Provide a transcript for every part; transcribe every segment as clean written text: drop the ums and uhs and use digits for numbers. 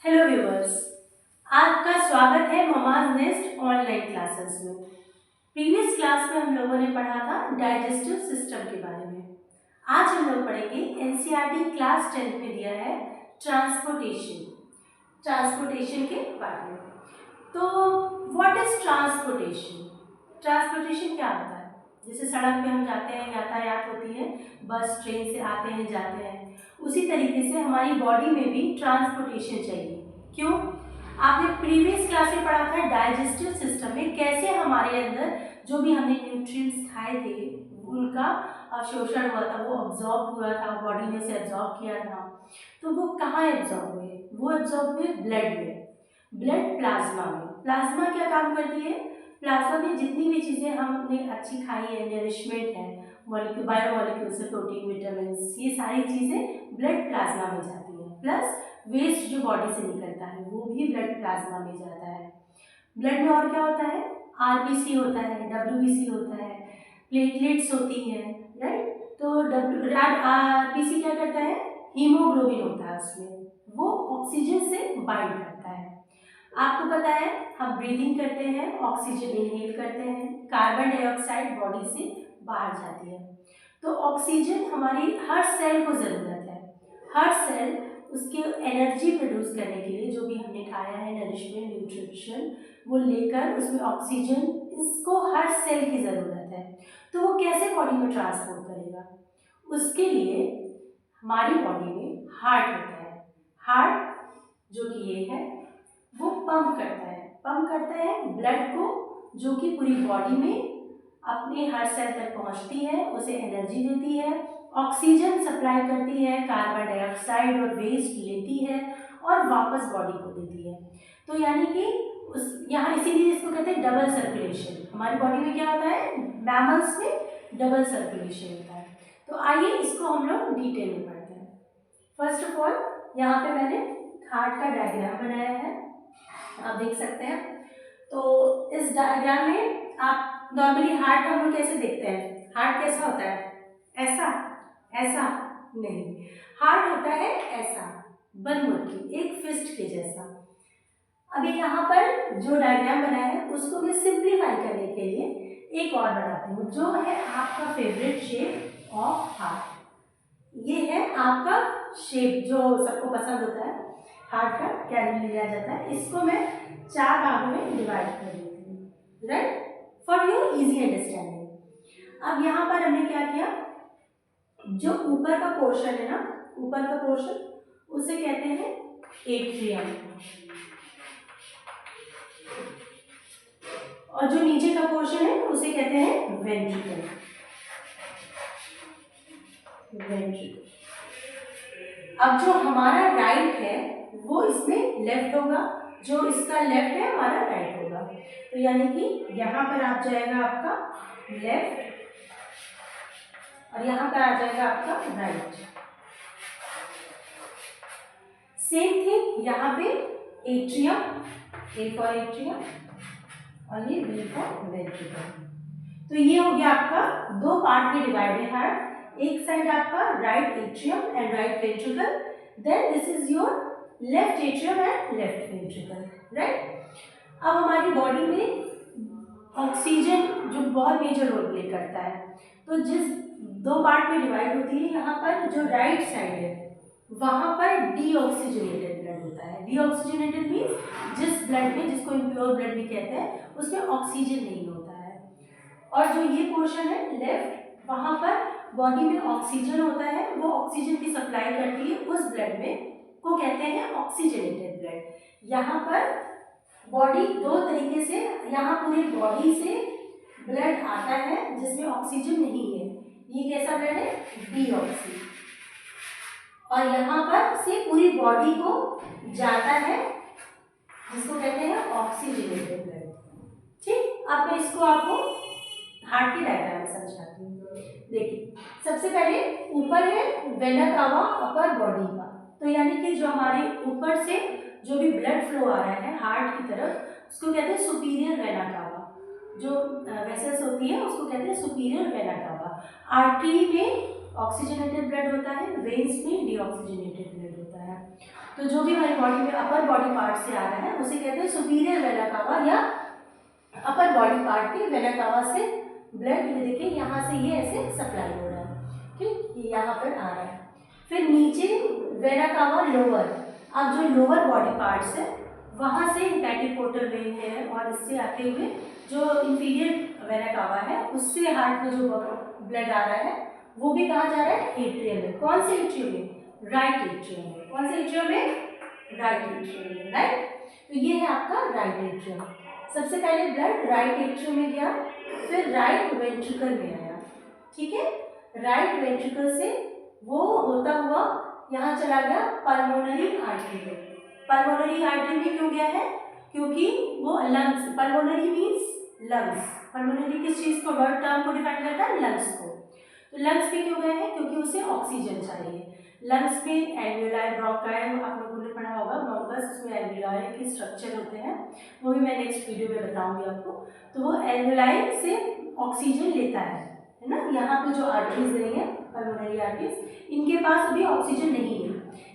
Hello viewers, आपका स्वागत है ममाज नेस्ट ऑनलाइन क्लासेस में। प्रीवियस क्लास में हम लोगों ने पढ़ा था डाइजेस्टिव सिस्टम के बारे में। आज हम लोग पढ़ेंगे एनसीईआरटी क्लास 10 में दिया है ट्रांसपोर्टेशन के बारे में। तो व्हाट इज ट्रांसपोर्टेशन? ट्रांसपोर्टेशन क्या होता है? जैसे सड़क पे हम जाते हैं, यातायात होती है, बस ट्रेन से आते हैं जाते हैं, उसी तरीके से हमारी बॉडी में भी ट्रांसपोर्टेशन चाहिए। क्यों? आपने प्रीवियस क्लास में पढ़ा था डाइजेस्टिव सिस्टम में कैसे हमारे अंदर जो भी हमने न्यूट्रिएंट्स खाए थे उनका अवशोषण हुआ था, वो अब्जॉर्ब हुआ था, बॉडी ने उसे अब्जॉर्ब किया था। तो वो कहाँ एब्जॉर्ब हुए? वो एब्जॉर्ब हुए ब्लड में, ब्लड प्लाज्मा में। प्लाज्मा क्या काम करती है? प्लाज्मा में जितनी भी चीज़ें हमने अच्छी खाई है, नरिशमेंट है, मॉलिक्यूल, बायोमॉलिक्यूल्स है, प्रोटीन, विटामिन, ये सारी चीज़ें ब्लड प्लाज्मा में जाती है। प्लस वेस्ट जो बॉडी से निकलता है वो भी ब्लड प्लाज्मा में जाता है। ब्लड में और क्या होता है? आरबीसी होता है, डब्ल्यूबीसी होता है, प्लेटलेट्स होती हैं, राइट। तो आरबीसी क्या करता है? हीमोग्लोबिन होता है उसमें, वो ऑक्सीजन से बाइंड करता है। आपको पता है हम ब्रीदिंग करते हैं, ऑक्सीजन इनहेल करते हैं, कार्बन डाइऑक्साइड बॉडी से बाहर जाती है। तो ऑक्सीजन हमारी हर सेल को ज़रूरत है। हर सेल उसके एनर्जी प्रोड्यूस करने के लिए जो भी हमने खाया है, नरिशमेंट, न्यूट्रिशन, वो लेकर उसमें ऑक्सीजन, इसको हर सेल की ज़रूरत है। तो वो कैसे बॉडी में ट्रांसपोर्ट करेगा? उसके लिए हमारी बॉडी में हार्ट होता है। हार्ट जो कि ये है वो पंप करता है ब्लड को, जो कि पूरी बॉडी में अपने हर सेल तक पहुंचती है, उसे एनर्जी देती है, ऑक्सीजन सप्लाई करती है, कार्बन डाइऑक्साइड और वेस्ट लेती है और वापस बॉडी को देती है। तो यानी कि उस यहाँ इसीलिए इसको कहते हैं डबल सर्कुलेशन। हमारी बॉडी में क्या होता है? मैमल्स में डबल सर्कुलेशन होता है। तो आइए इसको हम लोग डिटेल में पढ़ते हैं। फर्स्ट ऑफ ऑल यहाँ पे मैंने हार्ट का डायग्राम बनाया है, आप देख सकते हैं। तो इस डायग्राम में आप नॉर्मली हार्ट हम लोग कैसे देखते हैं? हार्ट कैसा होता है? ऐसा ऐसा नहीं, हार्ट होता है ऐसा, बनमुखी, एक फिस्ट के जैसा। अभी यहाँ पर जो डायग्राम बनाया है उसको मैं सिंप्लीफाई करने के लिए एक और बनाती हूँ, जो है आपका फेवरेट शेप ऑफ हार्ट। ये है आपका शेप जो सबको पसंद होता है, हार्ट का कैसे लिया जाता है। इसको मैं 4 भागों में डिवाइड कर देती हूँ, right, for your easy understanding. अब यहाँ पर हमने क्या किया, जो ऊपर का पोर्शन है ना, ऊपर का पोर्शन उसे कहते हैं एट्रियम, और जो नीचे का पोर्शन है उसे कहते हैं वेंट्रिकल। अब जो हमारा राइट है वो इसमें लेफ्ट होगा, जो इसका लेफ्ट है हमारा राइट होगा। तो यानी कि यहाँ पर आ जाएगा आपका लेफ्ट और यहाँ पर आ जाएगा आपका राइट। सेम थिंग यहाँ पे एट्रियम, ए फॉर एट्रियम और ये बी फॉर वेंट्रिकल। तो ये हो गया आपका दो पार्ट में डिवाइड है हार्ट। एक साइड आपका right atrium and right ventricle, then this is your left atrium and left ventricle, right. अब हमारी बॉडी में ऑक्सीजन जो बहुत मेजर रोल प्ले करता है, तो जिस दो पार्ट में डिवाइड होती है, यहाँ पर जो राइट साइड है वहाँ पर डीऑक्सीजनेटेड ब्लड होता है। डीऑक्सीजनेटेड मीन्स जिस ब्लड में, जिसको इम्प्योर ब्लड भी कहते हैं, उसमें ऑक्सीजन नहीं होता है। और जो ये पोर्शन है लेफ्ट, वहाँ पर बॉडी में ऑक्सीजन होता है, वो ऑक्सीजन की सप्लाई करती है उस ब्लड में, को कहते हैं ऑक्सीजनेटेड ब्लड। यहाँ पर बॉडी दो तरीके से, यहाँ पूरी बॉडी से ब्लड आता है जिसमें ऑक्सीजन नहीं है, ये कैसा ब्लड है? डीऑक्सी। और यहाँ पर से पूरी बॉडी को जाता है जिसको कहते हैं ऑक्सीजनेटेड ब्लड। ठीक, अब मैं इसको आपको हार्ट की डायग्राम में समझाती हूँ। देखिए, सबसे पहले ऊपर है वेना कावा, अपर बॉडी का। तो यानी कि जो हमारे ऊपर से जो भी ब्लड फ्लो आ रहा है हार्ट की तरफ, उसको कहते हैं सुपीरियर वेना कावा। जो वेसल्स होती है उसको कहते हैं सुपीरियर वेना कावा। आर्टरी में ऑक्सीजनेटेड ब्लड होता है, वेन्स में डीऑक्सीजनेटेड ब्लड होता है। तो जो भी हमारी बॉडी में अपर बॉडी पार्ट से आ रहा है उसे कहते हैं सुपीरियर वेना कावा या अपर बॉडी पार्ट के वेना कावा से ब्लड, ये देखिए यहाँ से ये ऐसे सप्लाई हो रहा है, ठीक, ये यहाँ पर आ रहा है। फिर नीचे वेना कावा लोअर, अब जो लोअर बॉडी पार्ट्स है वहाँ से हेपेटिक पोर्टल वेन है और इससे आते हुए जो इंफीरियर वेना कावा है उससे हार्ट में जो ब्लड आ रहा है वो भी कहाँ जा रहा है, एट्रियम में। कौन से एट्रियम में, राइट एट्रियम में। कौन से एट्रियम में, राइट एट्रियम में, राइट। तो ये है आपका राइट एट्रियम। सबसे पहले ब्लड राइट एट्रियम में गया, फिर राइट वेंट्रिकल में आया, ठीक है। राइट वेंट्रिकल से वो होता हुआ यहाँ चला गया पल्मोनरी आर्टरी में। पल्मोनरी आर्टरी में क्यों गया है, क्योंकि वो lungs, pulmonary means lungs, pulmonary किस चीज़ को, वर्ड टर्म को डिफाइन करता है, लंग्स को। तो लंग्स में क्यों गया है, क्योंकि उसे ऑक्सीजन चाहिए। लंग्स में एल्वियोलाई, ब्रोंकाई आप लोगों ने पढ़ा होगा, ब्रोंकस, उसमें एल्वियोलाई के स्ट्रक्चर होते हैं, वो भी मैं नेक्स्ट वीडियो में बताऊंगी आपको। तो वो एल्वियोलाई से ऑक्सीजन लेता है ना। यहाँ पे जो आर्टरीज रही है पल्मोनरी आर्टरीज, इनके पास अभी ऑक्सीजन नहीं है,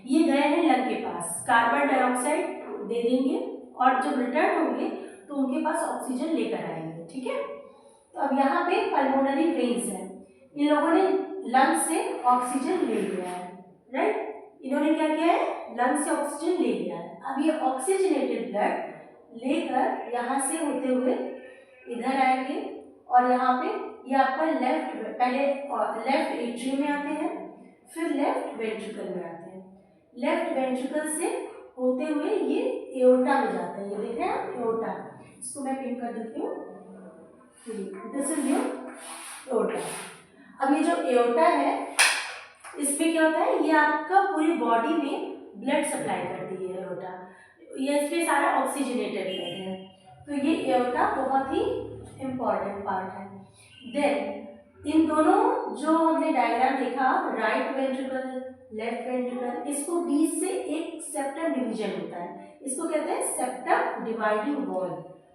ये गए हैं लंग के पास, कार्बन डाइऑक्साइड दे देंगे और जब रिटर्न होंगे तो उनके पास ऑक्सीजन लेकर आएंगे, ठीक है। तो अब यहाँ पे पल्मोनरी वेन्स है, इन लोगों ने लंग से ऑक्सीजन ले लिया है, राइट। इन्होंने क्या किया है, लंग से ऑक्सीजन ले लिया है। अब ये ऑक्सीजनेटेड ब्लड लेकर यहाँ से होते हुए इधर आएंगे और यहाँ पे ये आपका लेफ्ट, पहले लेफ्ट एट्रियम में आते हैं, फिर लेफ्ट वेंट्रिकल में आते हैं। लेफ्ट वेंट्रिकल से होते हुए ये एओर्टा में जाते हैं, ये देख रहे हैं एओर्टा, इसको मैं पिन कर देती हूँ, दिस इज योर एओर्टा। अब ये जो एओर्टा है इसमें क्या होता है, ये आपका पूरी बॉडी में ब्लड सप्लाई करती है एओर्टा, ये इसमें सारा ऑक्सीजनेटेड ब्लड है। तो ये एओर्टा बहुत ही इम्पॉर्टेंट पार्ट है। देन इन दोनों जो हमने डायग्राम देखा, राइट वेंट्रिकल, लेफ्ट वेंट्रिकल, इसको बीच से एक सेप्टम डिवीजन होता है, इसको कहते हैं सेप्टम डिवाइडिंग वॉल,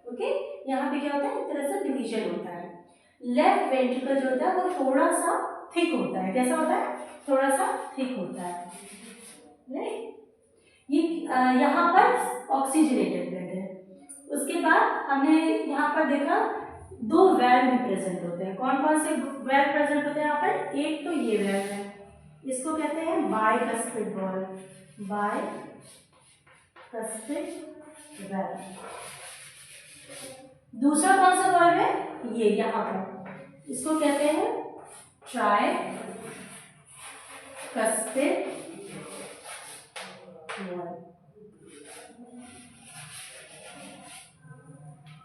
ओके। यहाँ पे क्या होता है, एक तरह से डिवीजन होता है। लेफ्ट वेंट्रिकल जो होता है वो थोड़ा सा थिक होता है, कैसा होता है, थोड़ा सा थिक होता है, राइट। ये यहाँ पर ऑक्सीजनेटेड ब्लड है। उसके बाद हमने यहाँ पर देखा दो वेल्व भी प्रेजेंट होते हैं। कौन कौन से वेल्व प्रेजेंट होते हैं यहाँ पर, एक तो ये वेल्व है, इसको कहते हैं बाइकस्पिड वॉल्व, बाइकस्पिड वेल्व। दूसरा कौन सा वॉल्व है, ये यहाँ पर, इसको कहते हैं ट्राइकस्पिड वॉल्व,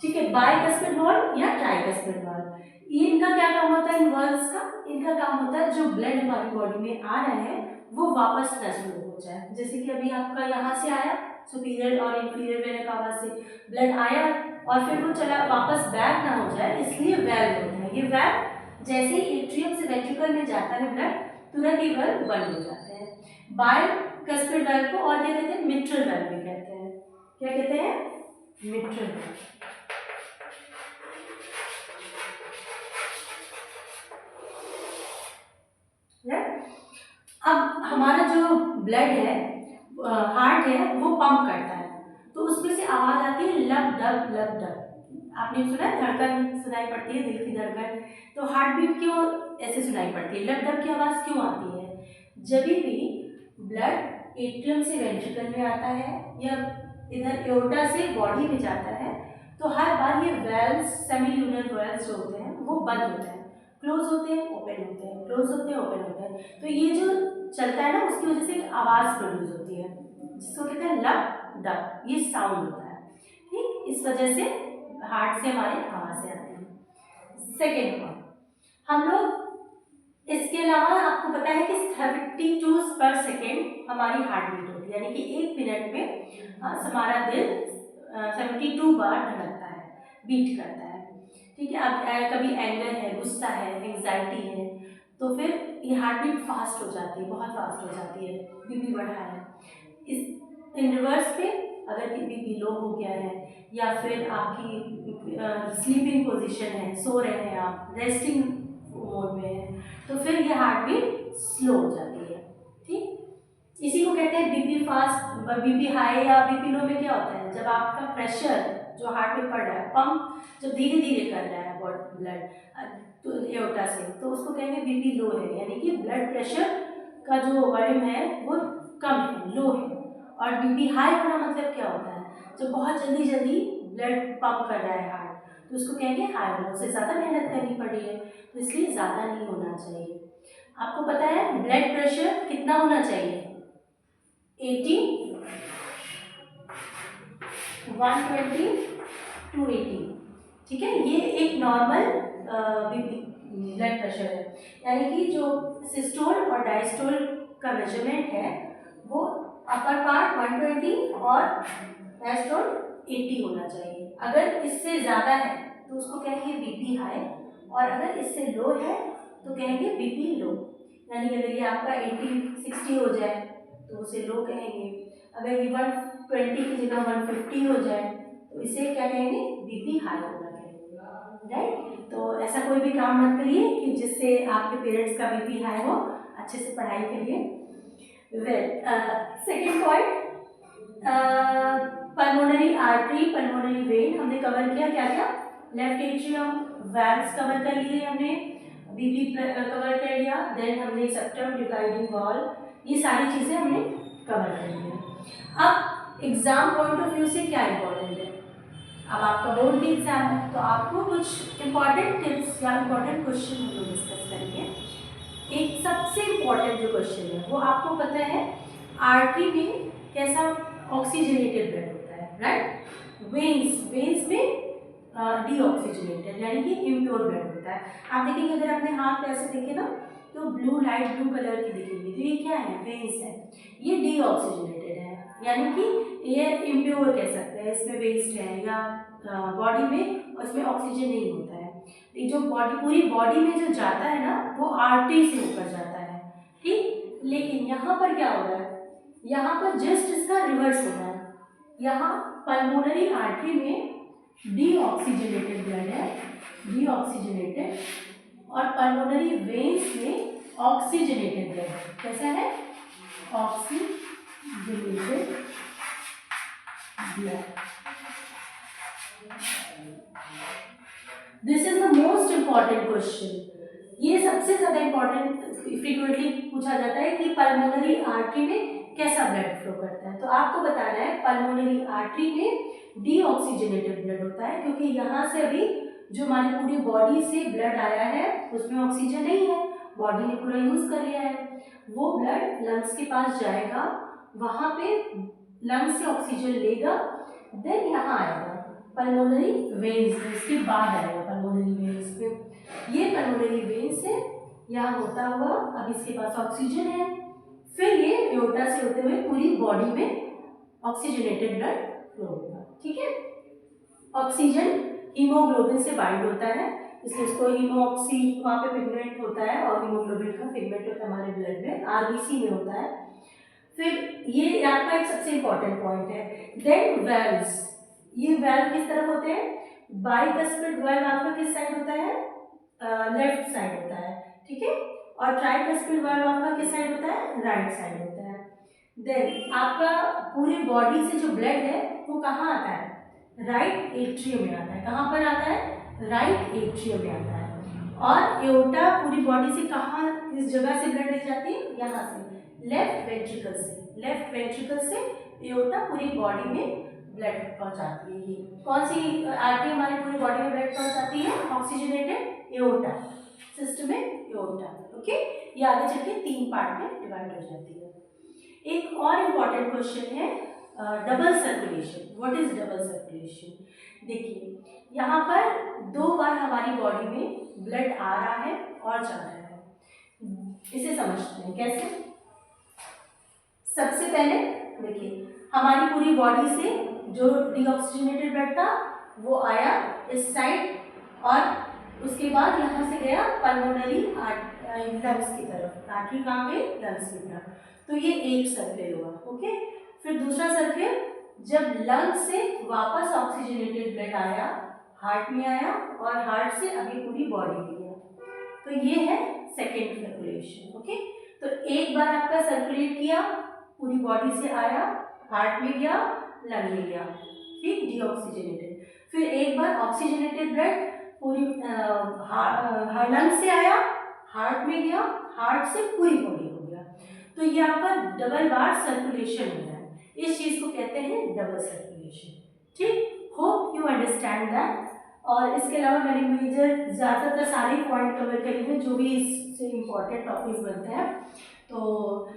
ठीक है। बाइकस्पिड वॉल्व या ट्राइकस्पिड वॉल्व, ये इनका क्या काम होता है, इन वॉल्व्स का, इनका काम होता है जो ब्लड हमारी बॉडी में आ रहा है वो वापस न फ्लो हो जाए। जैसे कि अभी आपका यहाँ से आया, सुपीरियर और इंफीरियर वेना कावा से ब्लड आया और फिर वो चला वापस बैक ना हो जाए, इसलिए वेल्व होता है। ये वेल्व जैसे ही एट्रियम से वेंट्रिकल में जाता है ब्लड, तुरंत ही वेल्व बंद हो जाते हैं। बाइकस्पिड वेल्व को और क्या कहते हैं, मिट्रल वेल्व भी कहते हैं। क्या कहते हैं, मिट्रल वेल्व। अब हमारा जो ब्लड है, हार्ट है, वो पंप करता है, तो उसमें से आवाज आती है लब डब लब डब। आपने सुना है, धड़कन सुनाई पड़ती है, दिल की धड़कन। तो हार्ट बीट क्यों ऐसे सुनाई पड़ती है, लब डब की आवाज़ क्यों आती है, जब भी ब्लड एट्रियम से वेंट्रिकल में आता है या इधर एओर्टा से बॉडी में जाता है, तो हर बार ये वेल्व्स, सेमील्यूनर वेल्व्स जो होते हैं वो बंद होते हैं, क्लोज होते हैं, ओपन होते हैं, क्लोज होते हैं, ओपन होते हैं। तो ये जो चलता है ना, उसकी वजह से एक आवाज़ प्रोड्यूस होती है जिसको कहते हैं लब डब, ये साउंड होता है, ठीक। इस वजह से हार्ट से हमारे आवाज़ें आती हैं। सेकेंड पॉइंट, हम लोग इसके अलावा आपको पता है कि 32 पर सेकेंड हमारी हार्ट बीट होती है, यानी कि 1 मिनट में हमारा दिल 72 बार धड़कता है, बीट करता है, ठीक है। अब कभी एंगर है, गुस्सा है, एंग्जाइटी है, तो फिर ये हार्ट बीट फास्ट हो जाती है, बहुत फास्ट हो जाती है, बीपी बढ़ा है। इस इन रिवर्स पे अगर बीपी लो हो गया है या फिर आपकी स्लीपिंग पोजीशन है, सो रहे हैं आप, रेस्टिंग मोड में है, तो फिर ये हार्ट बीट स्लो हो जाती है। ठीक, इसी को कहते हैं बीपी फास्ट, बीपी हाई या बीपी लो में क्या होता है, जब आपका प्रेशर जो हार्ट में पड़ रहा है, पंप जब धीरे धीरे कर रहा है ब्लड तो एओर्टा से, तो उसको कहेंगे बीपी लो है, यानी कि ब्लड प्रेशर का जो वॉल्यूम है वो कम है, लो है। और बीपी हाई होना मतलब क्या होता है, जब बहुत जल्दी जल्दी ब्लड पंप कर रहा है हार्ट, तो उसको कहेंगे हाई होना, उससे ज़्यादा मेहनत करनी पड़ी है, तो इसलिए ज़्यादा नहीं होना चाहिए। आपको पता है ब्लड प्रेशर कितना होना चाहिए, 80, 120 टू 80। ठीक है, ये एक नॉर्मल ब्लड प्रेशर है, यानी कि जो सिस्टोल और डायस्टोल का मेजरमेंट है वो अपर पार्ट 120 और डायस्टोल 80 होना चाहिए। अगर इससे ज़्यादा है तो उसको कहेंगे बीपी हाई, और अगर इससे लो है तो कहेंगे बीपी लो। यानी अगर ये आपका 80-60 हो जाए तो उसे लो कहेंगे, अगर ये 120 की जगह 150 हो जाए तो इसे क्या कहेंगे, बीपी हाई होगा कहेंगे। राइट, तो ऐसा कोई भी काम मत करिए कि जिससे आपके पेरेंट्स का बीपी हाई हो, अच्छे से पढ़ाई करिए। Second point, pulmonary artery, pulmonary vein हमने कवर किया, क्या क्या, लेफ्ट एट्रियम, वैल्व्स कवर कर लिए हमने, बीपी कवर कर लिया, देन हमने सेप्टम, डिवाइडिंग वॉल, ये सारी चीज़ें हमने कवर कर लिया। अब एग्जाम पॉइंट ऑफ व्यू से क्या इम्पोर्टेंट है, अब आपका बोर्ड की एग्जाम है तो आपको कुछ इम्पॉर्टेंट टिप्स या इम्पॉर्टेंट क्वेश्चन हम लोग डिस्कस करेंगे। एक सबसे इम्पॉर्टेंट जो क्वेश्चन है वो आपको पता है, आर्टरी में कैसा ऑक्सीजनेटेड ब्लड होता है, राइट, वेन्स में डीऑक्सीजनेटेड यानी कि इम्प्योर ब्लड होता है। आप देखेंगे अगर अपने हाथ पे ऐसे देखें ना तो ब्लू, लाइट ब्लू कलर की दिखेगी, तो ये क्या है, वेन्स है, ये डीऑक्सीजनेटेड है, यानी कि ये इम्प्योर कह सकते हैं, इसमें वेस्ट है या बॉडी में उसमें ऑक्सीजन नहीं होता है। ये जो पूरी बॉडी में जो जाता है ना वो आर्टरी से होकर जाता है। ठीक, लेकिन यहाँ पर क्या हो रहा है, यहाँ पर जस्ट इसका रिवर्स हो रहा है, यहाँ पल्मोनरी आर्टरी में डीऑक्सीजनेटेड ब्लड है, डीऑक्सीजनेटेड, और पल्मोनरी वेन्स में ऑक्सीजनेटेड ब्लड, कैसा है, oxygenated blood. This is the most important question, ये सबसे ज्यादा इंपॉर्टेंट फ्रीक्वेंटली पूछा जाता है कि पल्मोनरी आर्टरी में कैसा ब्लड फ्लो करता है। तो आपको बताना है पल्मोनरी आर्टरी में डीऑक्सीजनेटेड ब्लड होता है, क्योंकि यहाँ से अभी जो हमारी पूरी बॉडी से ब्लड आया है उसमें ऑक्सीजन नहीं है, बॉडी ने पूरा यूज कर लिया है, वो ब्लड लंग्स के पास जाएगा, वहाँ पे लंग्स से ऑक्सीजन लेगा, देन यहाँ आएगा पल्मोनरी वेन्स में, इसके बाद आएगा पल्मोनरी वेन्स में, ये पल्मोनरी वेन्स से यहाँ होता हुआ अब इसके पास ऑक्सीजन है, फिर ये एओर्टा से होते हुए पूरी बॉडी में ऑक्सीजनेटेड ब्लड फ्लो होगा। ठीक है, ऑक्सीजन हीमोग्लोबिन से बाइंड होता है, इसलिए इसको हीमोक्सी, वहाँ पे पिगमेंट होता है और हीमोग्लोबिन का पिगमेंट होता है हमारे ब्लड में, आरबीसी में होता है। फिर ये आपका एक सबसे इंपॉर्टेंट पॉइंट है। देन वेल्व्स, ये वेल्व किस तरफ होते हैं, बाइकस्पिड वेल्व आपका किस साइड होता है, लेफ्ट साइड होता है, ठीक है, और ट्राइकस्पिड वाल्व आपका किस साइड होता है, राइट साइड होता है। देन आपका पूरी बॉडी से जो ब्लड है वो कहाँ आता है, राइट एट्रियम में आता है। कहाँ पर आता है, राइट एट्रियम में आता है। और एओर्टा पूरी बॉडी से कहाँ, किस जगह से ब्लड ले जाती है, यहाँ से, लेफ्ट वेंट्रिकल से, लेफ्ट वेंट्रिकल से एओर्टा पूरी बॉडी में ब्लड पहुँचाती है। ये कौन सी आर्टरी हमारी पूरी बॉडी में ब्लड पहुँचाती है, ऑक्सीजनेटेड एओर्टा सिस्टम में एओर्टा। ओके, ये आगे चल के 3 पार्ट में डिवाइड हो जाती है। एक और इम्पॉर्टेंट क्वेश्चन है double circulation. What is double circulation? देखिए यहाँ पर 2 बार हमारी बॉडी में ब्लड आ रहा है और जा रहा है, इसे समझते हैं कैसे। सबसे पहले देखिए हमारी पूरी बॉडी से जो डीऑक्सीजनेटेड ब्लड था वो आया इस साइड, और उसके बाद यहाँ से गया पल्मोनरी लंग्स की तरफ, आर्टरी कहाँ गई, लंग्स की तरफ, तो ये एक सर्कल हुआ। ओके, फिर दूसरा सर्कल जब लंग्स से वापस ऑक्सीजनेटेड ब्लड आया, हार्ट में आया, और हार्ट से अभी पूरी बॉडी में गया, तो ये है सेकेंड सर्कुलेशन। ओके, तो एक बार आपका सर्कुलेट किया, पूरी बॉडी से आया, हार्ट में गया, लंग में गया, ठीक, डीऑक्सीजनेटेड। फिर एक बार ऑक्सीजनेटेड ब्लड पूरी लंग से आया, हार्ट में गया, हार्ट से पूरी बॉडी हो गया। तो ये आपका डबल बार सर्कुलेशन हो रहा है, इस चीज को कहते हैं डबल सर्कुलेशन, ठीक। Hope you understand that. और इसके अलावा मैंने मेजर ज़्यादातर सारे पॉइंट कवर करे हुए जो भी इससे इम्पॉर्टेंट टॉपिक्स बनते हैं। तो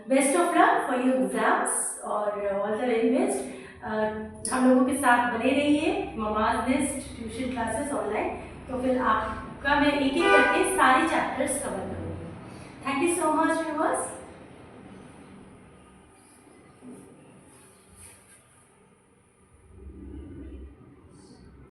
best of luck for your exams और ऑल द वेरी बेस्ट। हम लोगों के साथ बने रहिए, mama's list tuition classes online, तो फिर आपका मैं एक एक करके सारे चैप्टर्स कवर करूँगी। Thank you so much viewers.